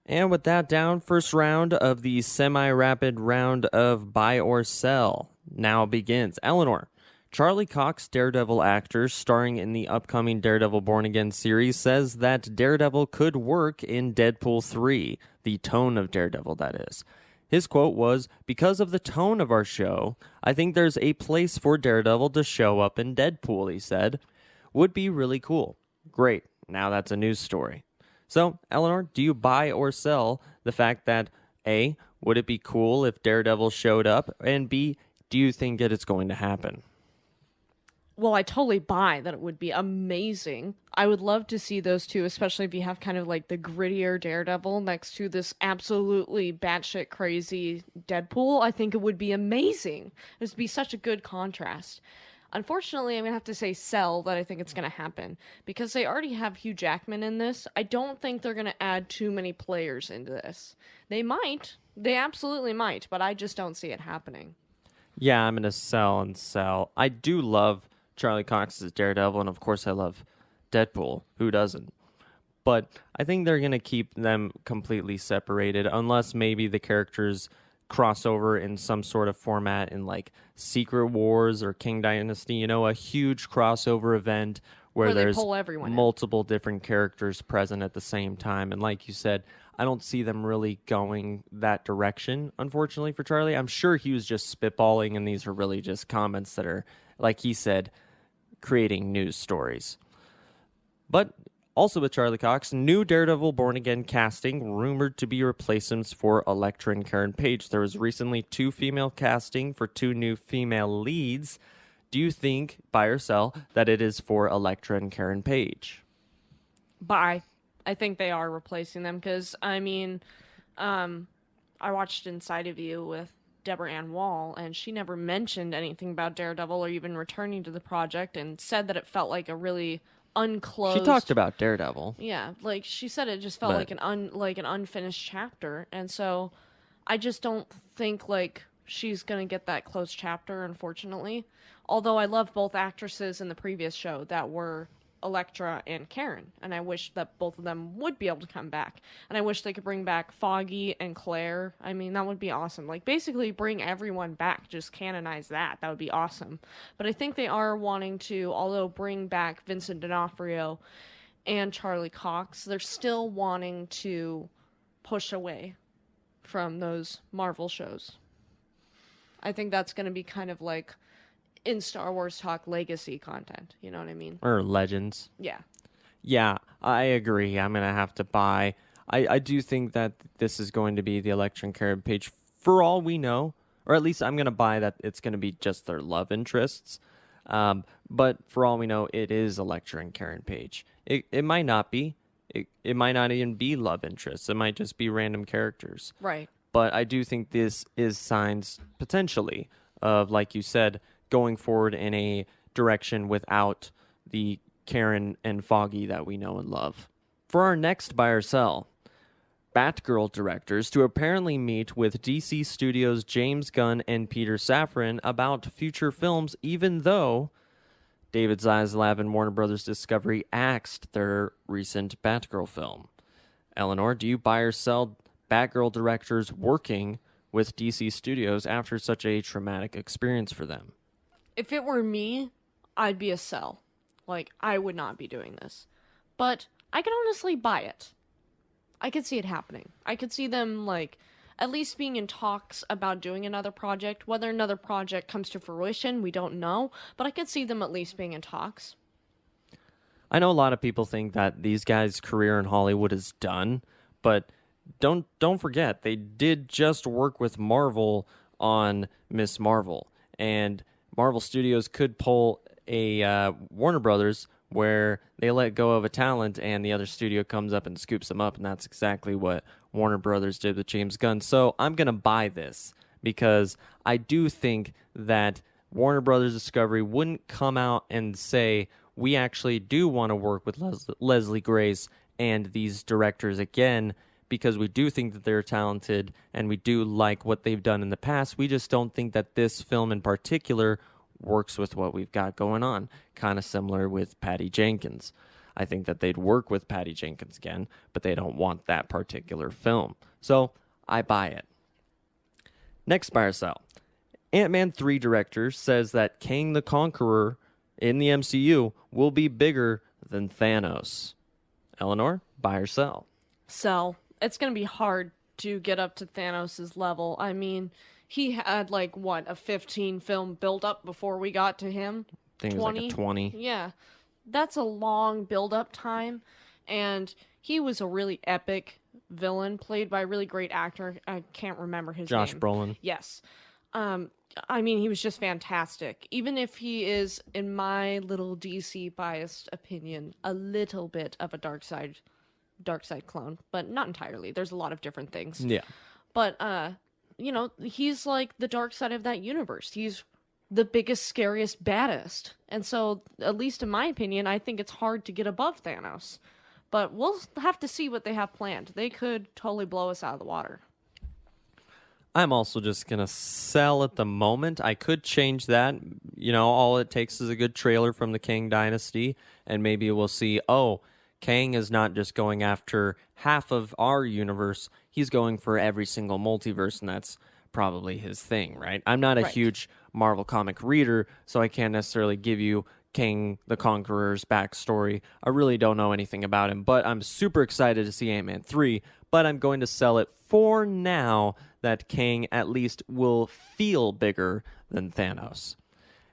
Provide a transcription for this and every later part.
And with that down, first round of the semi-rapid round of buy or sell now begins. Eleanor, Charlie Cox, Daredevil actor starring in the upcoming Daredevil Born Again series, says that Daredevil could work in Deadpool 3, the tone of Daredevil, that is. His quote was, "Because of the tone of our show, I think there's a place for Daredevil to show up in Deadpool," he said. "Would be really cool." Great. Now that's a news story. So, Eleanor, do you buy or sell the fact that A, would it be cool if Daredevil showed up? And B, do you think that it's going to happen? Well, I totally buy that it would be amazing. I would love to see those two, especially if you have kind of like the grittier Daredevil next to this absolutely batshit crazy Deadpool. I think it would be amazing. It would be such a good contrast. Unfortunately, I'm going to have to say sell that I think it's going to happen. Because they already have Hugh Jackman in this, I don't think they're going to add too many players into this. They might. They absolutely might, but I just don't see it happening. Yeah, I'm going to sell. I do love Charlie Cox's Daredevil, and of course I love Deadpool. Who doesn't? But I think they're going to keep them completely separated, unless maybe the characters crossover in some sort of format in like Secret Wars or King Dynasty, a huge crossover event where they there's pull everyone in. multiple different characters present at the same time. And like you said, I don't see them really going that direction, unfortunately, for Charlie. I'm sure he was just spitballing, and these are really just comments that are, like he said, creating news stories. But also with Charlie Cox, new Daredevil Born Again casting rumored to be replacements for Elektra and Karen Page. There was recently 2 female casting for 2 new female leads. Do you think, buy or sell, that it is for Elektra and Karen Page? Buy. I think they are replacing them because, I watched Inside of You with Deborah Ann Wall, and she never mentioned anything about Daredevil or even returning to the project, and said that it felt like a really unclosed. She talked about Daredevil. Yeah, like she said, it just felt like an unfinished chapter, and so I just don't think like she's gonna get that closed chapter, unfortunately. Although I love both actresses in the previous show that were Elektra and Karen, and I wish that both of them would be able to come back. And I wish they could bring back Foggy and Claire. I mean, that would be awesome. Like, basically bring everyone back, just canonize that. That would be awesome. But I think they are wanting to, although bring back Vincent D'Onofrio and Charlie Cox, they're still wanting to push away from those Marvel shows. I think that's going to be kind of like in Star Wars talk, legacy content. You know what I mean? Or Legends. Yeah. Yeah, I agree. I'm going to have to buy. I do think that this is going to be the Elektra and Karen Page for all we know. Or at least I'm going to buy that it's going to be just their love interests. But for all we know, it is Elektra and Karen Page. It might not be. It might not even be love interests. It might just be random characters. Right. But I do think this is signs, potentially, of, like you said, going forward in a direction without the Karen and Foggy that we know and love. For our next buy or sell, Batgirl directors to apparently meet with DC Studios' James Gunn and Peter Safran about future films, even though David Zaslav and Warner Brothers Discovery axed their recent Batgirl film. Eleanor, do you buy or sell Batgirl directors working with DC Studios after such a traumatic experience for them? If it were me, I'd be a sell. Like, I would not be doing this. But I could honestly buy it. I could see it happening. I could see them, like, at least being in talks about doing another project. Whether another project comes to fruition, we don't know. But I could see them at least being in talks. I know a lot of people think that these guys' career in Hollywood is done, but don't forget, they did just work with Marvel on Miss Marvel. And Marvel Studios could pull a Warner Brothers where they let go of a talent and the other studio comes up and scoops them up, and that's exactly what Warner Brothers did with James Gunn. So I'm going to buy this because I do think that Warner Brothers Discovery wouldn't come out and say, we actually do want to work with Leslie Grace and these directors again, because we do think that they're talented and we do like what they've done in the past. We just don't think that this film in particular works with what we've got going on. Kind of similar with Patty Jenkins. I think that they'd work with Patty Jenkins again, but they don't want that particular film. So I buy it. Next buy or sell. Ant-Man 3 director says that Kang the Conqueror in the MCU will be bigger than Thanos. Eleanor, buy or sell? Sell. It's going to be hard to get up to Thanos' level. I mean, he had like a 15 film build up before we got to him. I think it was like a 20. Yeah. That's a long build up time, and he was a really epic villain played by a really great actor. I can't remember his name. Josh Brolin. Yes. I mean, he was just fantastic. Even if he is, in my little DC biased opinion, a little bit of a dark side clone, but not entirely. There's a lot of different things. Yeah. But he's like the dark side of that universe. He's the biggest, scariest, baddest. And so, at least in my opinion, I think it's hard to get above Thanos. But we'll have to see what they have planned. They could totally blow us out of the water. I'm also just going to sell at the moment. I could change that. All it takes is a good trailer from the Kang Dynasty, and maybe we'll see, Kang is not just going after half of our universe. He's going for every single multiverse, and that's probably his thing, right? I'm not a huge Marvel comic reader, so I can't necessarily give you Kang the Conqueror's backstory. I really don't know anything about him, but I'm super excited to see Ant-Man 3, but I'm going to sell it for now that Kang at least will feel bigger than Thanos.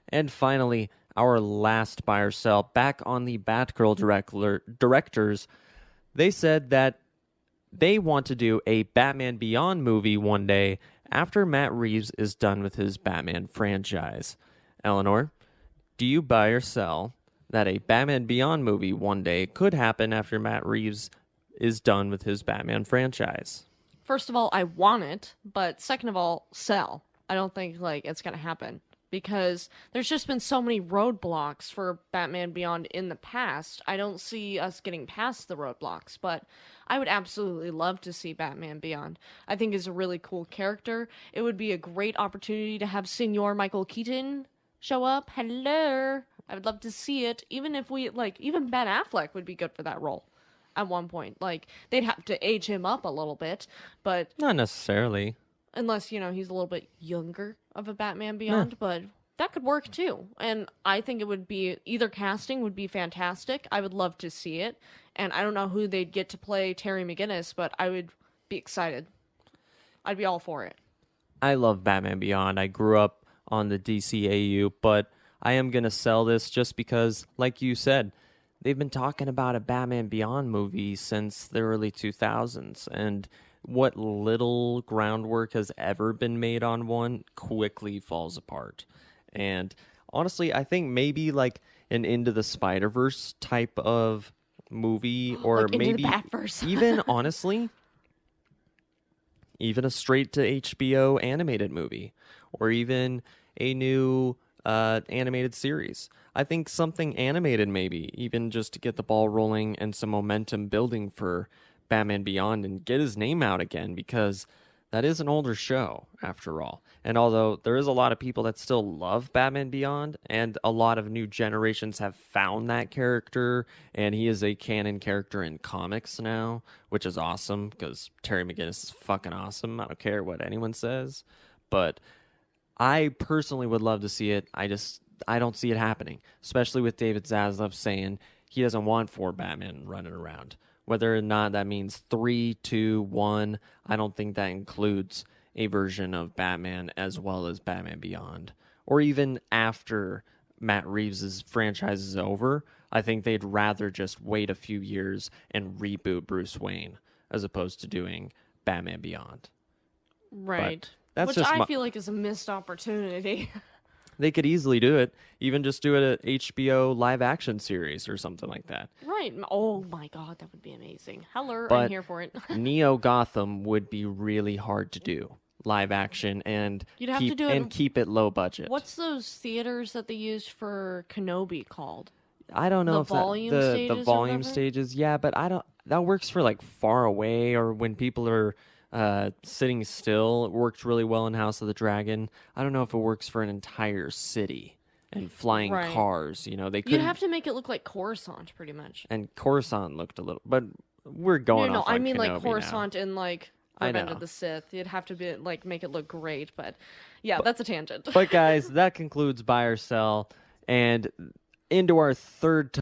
And finally, our last buy or sell, back on the Batgirl directors, they said that they want to do a Batman Beyond movie one day after Matt Reeves is done with his Batman franchise. Eleanor, do you buy or sell that a Batman Beyond movie one day could happen after Matt Reeves is done with his Batman franchise? First of all, I want it, but second of all, sell. I don't think it's going to happen because there's just been so many roadblocks for Batman Beyond in the past. I don't see us getting past the roadblocks, but I would absolutely love to see Batman Beyond. I think he's a really cool character. It would be a great opportunity to have Senor Michael Keaton show up. Hello. I would love to see it. Even if even Ben Affleck would be good for that role. At one point, they'd have to age him up a little bit, but not necessarily, unless he's a little bit younger of a Batman Beyond. But that could work too. And I think it would be either casting would be fantastic. I would love to see it, and I don't know who they'd get to play Terry McGinnis, but I would be excited. I'd be all for it. I love Batman Beyond. I grew up on the DCAU, but I am gonna sell this just because, like you said, they've been talking about a Batman Beyond movie since the early 2000s, and what little groundwork has ever been made on one quickly falls apart. And honestly, I think maybe an Into the Spider-Verse type of movie, or like maybe Into the Batverse. even, honestly, even a straight to HBO animated movie, or even a new animated series. I think something animated maybe, even just to get the ball rolling and some momentum building for Batman Beyond and get his name out again, because that is an older show after all. And although there is a lot of people that still love Batman Beyond, and a lot of new generations have found that character, and he is a canon character in comics now, which is awesome because Terry McGinnis is fucking awesome. I don't care what anyone says, but I personally would love to see it. I don't see it happening, especially with David Zaslav saying he doesn't want 4 Batman running around. Whether or not that means 3, 2, 1, I don't think that includes a version of Batman as well as Batman Beyond. Or even after Matt Reeves' franchise is over, I think they'd rather just wait a few years and reboot Bruce Wayne as opposed to doing Batman Beyond. Right. That's Which just I feel like is a missed opportunity. They could easily do it. Even just do it an HBO live action series or something like that. Right. Oh my god, that would be amazing. Hello, But I'm here for it. Neo Gotham would be really hard to do. Live action and You'd have to do it keep it low budget. What's those theaters that they used for Kenobi called? I don't know The if volume the stages or volume whatever? stages. Yeah, but I don't. That works for far away, or when people are sitting still. It worked really well in House of the Dragon. I don't know if it works for an entire city. and flying Right. cars. You know, they You couldn't. have to make it look like Coruscant, pretty much. And Coruscant looked a little, but we're going No, off I on mean like Kenobi Coruscant in like I Revenge know. of the Sith. You'd have to be like make it look great, but yeah, that's a tangent. But guys, that concludes Buy or Sell, and into our third